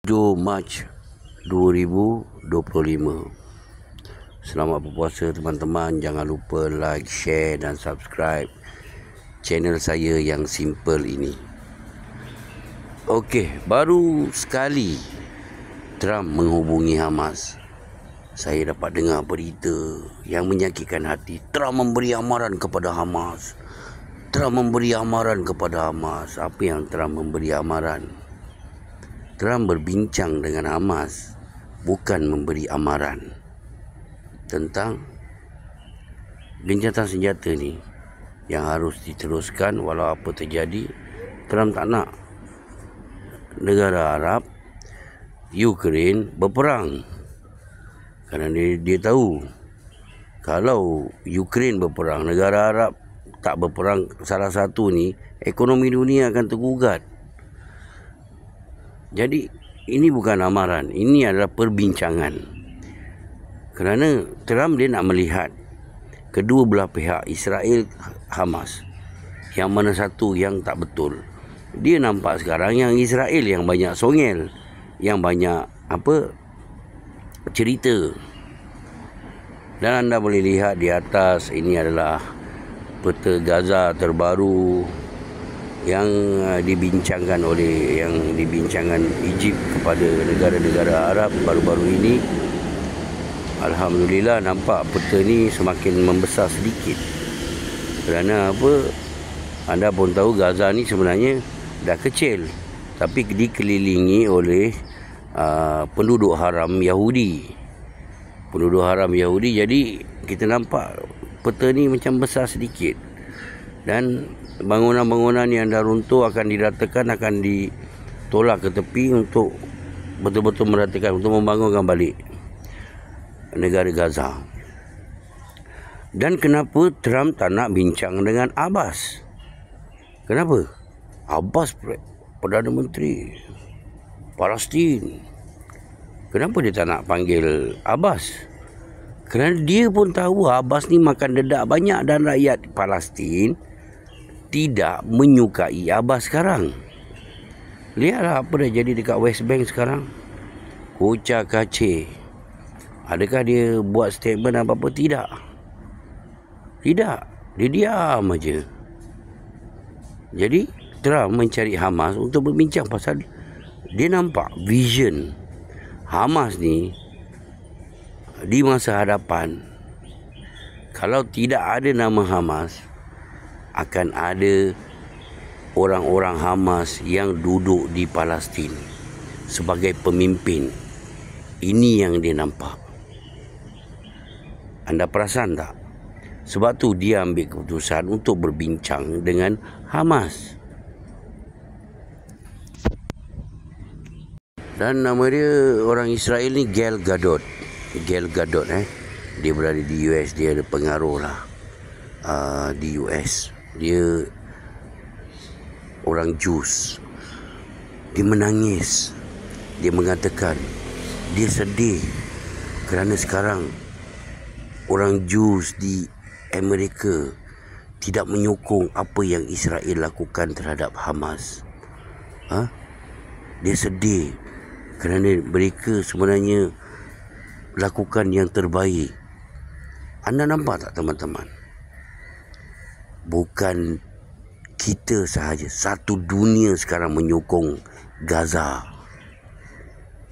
7 Mac 2025. Selamat berpuasa teman-teman. Jangan lupa like, share dan subscribe channel saya yang simple ini. Okey, baru sekali Trump menghubungi Hamas. Saya dapat dengar berita yang menyakitkan hati. Trump memberi amaran kepada Hamas. Apa yang Trump memberi amaran? Trump berbincang dengan Hamas, bukan memberi amaran tentang gencatan senjata ni yang harus diteruskan walau apa terjadi. Trump tak nak negara Arab, Ukraine berperang, kerana dia tahu kalau Ukraine berperang, negara Arab tak berperang, salah satu ni ekonomi dunia akan tergugat. Jadi ini bukan amaran, ini adalah perbincangan. Kerana Trump dia nak melihat kedua belah pihak, Israel, Hamas, yang mana satu yang tak betul. Dia nampak sekarang yang Israel yang banyak songel, yang banyak cerita. Dan anda boleh lihat di atas, ini adalah peta Gaza terbaru yang dibincangkan Egypt kepada negara-negara Arab baru-baru ini. Alhamdulillah, nampak peta ni semakin membesar sedikit. Kerana apa? Anda pun tahu Gaza ni sebenarnya dah kecil, tapi dikelilingi oleh penduduk haram Yahudi. Jadi kita nampak peta ni macam besar sedikit. Dan bangunan-bangunan yang dah runtuh akan diratakan, akan ditolak ke tepi untuk betul-betul meratakan, untuk membangunkan balik negara Gaza. Dan kenapa Trump tak nak bincang dengan Abbas? Kenapa? Abbas Perdana Menteri Palestin. Kenapa dia tak nak panggil Abbas? Kerana dia pun tahu Abbas ni makan dedak banyak, dan rakyat Palestin tidak menyukai Abbas sekarang. Lihatlah apa dah jadi dekat West Bank sekarang. Kocak kacir. Adakah dia buat statement apa-apa? Tidak. Dia diam aja. Jadi Trump mencari Hamas untuk berbincang pasal dia nampak vision Hamas ni di masa hadapan. Kalau tidak ada nama Hamas, akan ada orang-orang Hamas yang duduk di Palestin sebagai pemimpin. Ini yang dia nampak. Anda perasan tak? Sebab tu dia ambil keputusan untuk berbincang dengan Hamas. Dan nama dia, orang Israel ni, Gal Gadot. Dia berada di US, dia ada pengaruh lah di US. Dia orang Jews. Dia menangis. Dia mengatakan dia sedih kerana sekarang orang Jews di Amerika tidak menyokong apa yang Israel lakukan terhadap Hamas. Dia sedih kerana mereka sebenarnya lakukan yang terbaik. Anda nampak tak teman-teman? Bukan kita sahaja, satu dunia sekarang menyokong Gaza.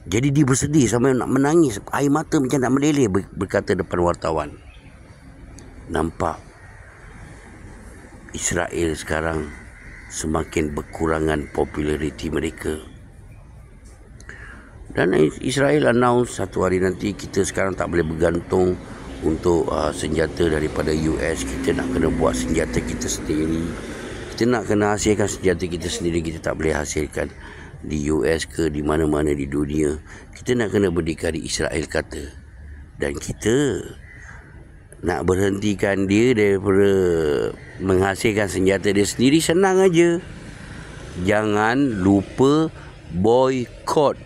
Jadi dia bersedih sampai nak menangis, air mata macam nak meleleh, berkata depan wartawan. Nampak Israel sekarang semakin berkurangan populariti mereka. Dan Israel announce satu hari nanti kita sekarang tak boleh bergantung untuk senjata daripada US. Kita nak kena buat senjata kita sendiri. Kita nak kena hasilkan senjata kita sendiri. Kita tak boleh hasilkan di US ke di mana-mana di dunia. Kita nak kena berdikari, Israel kata. Dan kita nak berhentikan dia daripada menghasilkan senjata dia sendiri, senang aja. Jangan lupa boykot.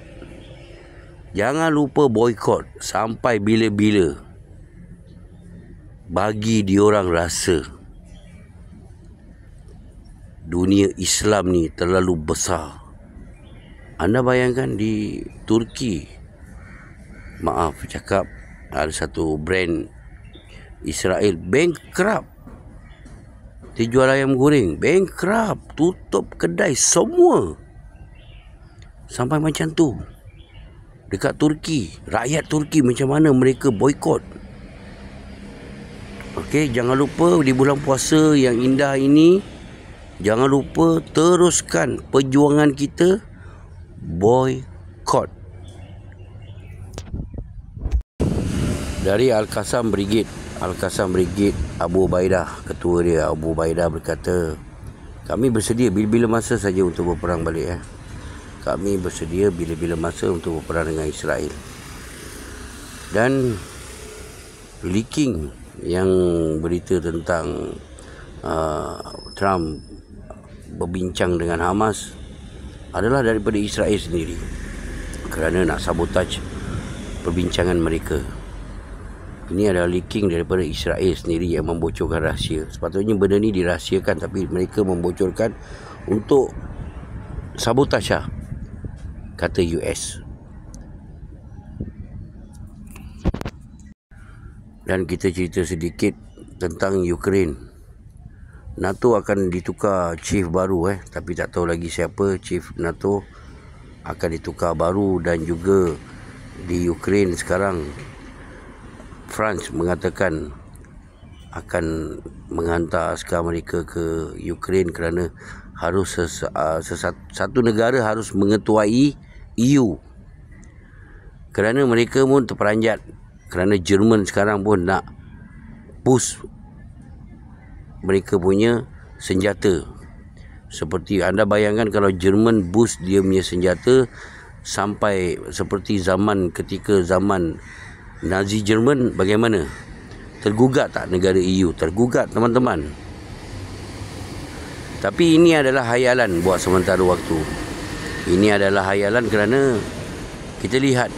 Sampai bila-bila bagi diorang rasa dunia Islam ni terlalu besar. Anda bayangkan di Turki, maaf cakap, ada satu brand Israel bankrupt. Dia jual ayam goreng, bankrupt, tutup kedai semua. Sampai macam tu. Dekat Turki, rakyat Turki macam mana mereka boikot. Okey, jangan lupa di bulan puasa yang indah ini, jangan lupa teruskan perjuangan kita boikot. Dari Al-Qassam Brigade, Abu Ubaidah, ketua dia Abu Ubaidah berkata, kami bersedia bila-bila masa saja untuk berperang balik. Kami bersedia bila-bila masa untuk berperang dengan Israel. Dan leaking yang berita tentang Trump berbincang dengan Hamas adalah daripada Israel sendiri, kerana nak sabotaj perbincangan mereka. Ini adalah leaking daripada Israel sendiri yang membocorkan rahsia. Sepatutnya benda ni dirahsiakan, tapi mereka membocorkan untuk sabotaj, kata US. Dan kita cerita sedikit tentang Ukraine. NATO akan ditukar chief baru, tapi tak tahu lagi siapa chief NATO akan ditukar baru. Dan juga di Ukraine sekarang, France mengatakan akan menghantar askar mereka ke Ukraine kerana harus satu negara harus mengetuai EU. Kerana mereka pun terperanjat, kerana Jerman sekarang pun nak push mereka punya senjata. Seperti anda bayangkan, kalau Jerman boost dia punya senjata sampai seperti ketika zaman Nazi Jerman, bagaimana? Tergugat tak negara EU? Tergugat, teman-teman. Tapi ini adalah hayalan buat sementara waktu. Ini adalah hayalan kerana kita lihat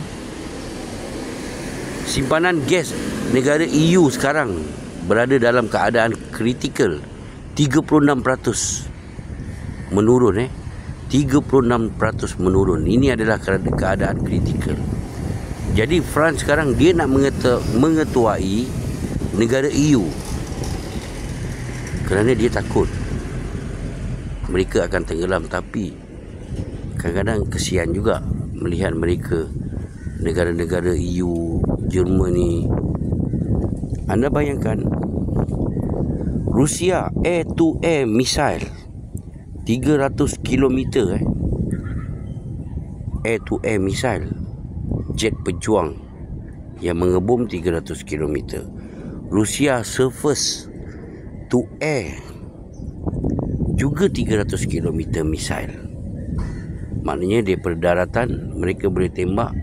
simpanan gas negara EU sekarang berada dalam keadaan kritikal. 36% menurun. 36% menurun. Ini adalah keadaan kritikal. Jadi France sekarang dia nak mengetuai negara EU kerana dia takut mereka akan tenggelam. Tapi kadang-kadang kesian juga melihat mereka, negara-negara EU, Germany. Anda bayangkan, Rusia air to air missile 300 km air to air missile, jet pejuang yang mengebom 300 km. Rusia surface to air juga 300 km missile. Maknanya daripada daratan mereka boleh tembak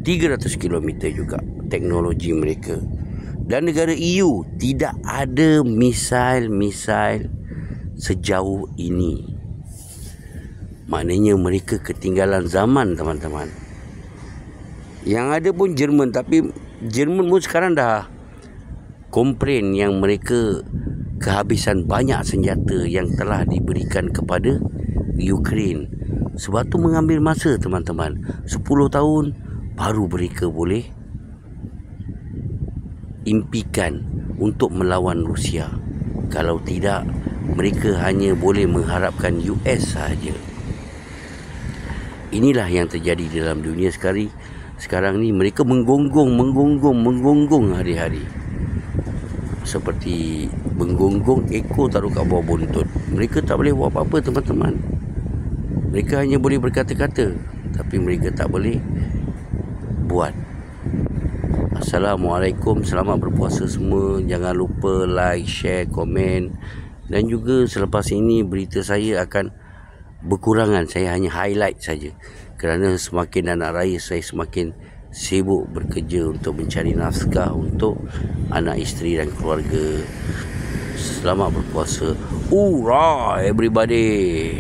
300 km juga teknologi mereka. Dan negara EU tidak ada misal sejauh ini. Maknanya mereka ketinggalan zaman, teman-teman. Yang ada pun Jerman, tapi Jerman pun sekarang dah komplain yang mereka kehabisan banyak senjata yang telah diberikan kepada Ukraine. Sebab tu mengambil masa, teman-teman. 10 tahun baru mereka boleh impikan untuk melawan Rusia. Kalau tidak, mereka hanya boleh mengharapkan US sahaja. Inilah yang terjadi dalam dunia sekarang ni. Mereka menggonggong hari-hari. Seperti menggonggong ekor taruh kat bawah buntut. Mereka tak boleh buat apa-apa, teman-teman. Mereka hanya boleh berkata-kata, tapi mereka tak boleh buat. Assalamualaikum, selamat berpuasa semua. Jangan lupa like, share, komen. Dan juga selepas ini berita saya akan berkurangan. Saya hanya highlight saja. Kerana semakin anak raya, saya semakin sibuk bekerja untuk mencari nafkah untuk anak isteri dan keluarga. Selamat berpuasa. Hurrah everybody.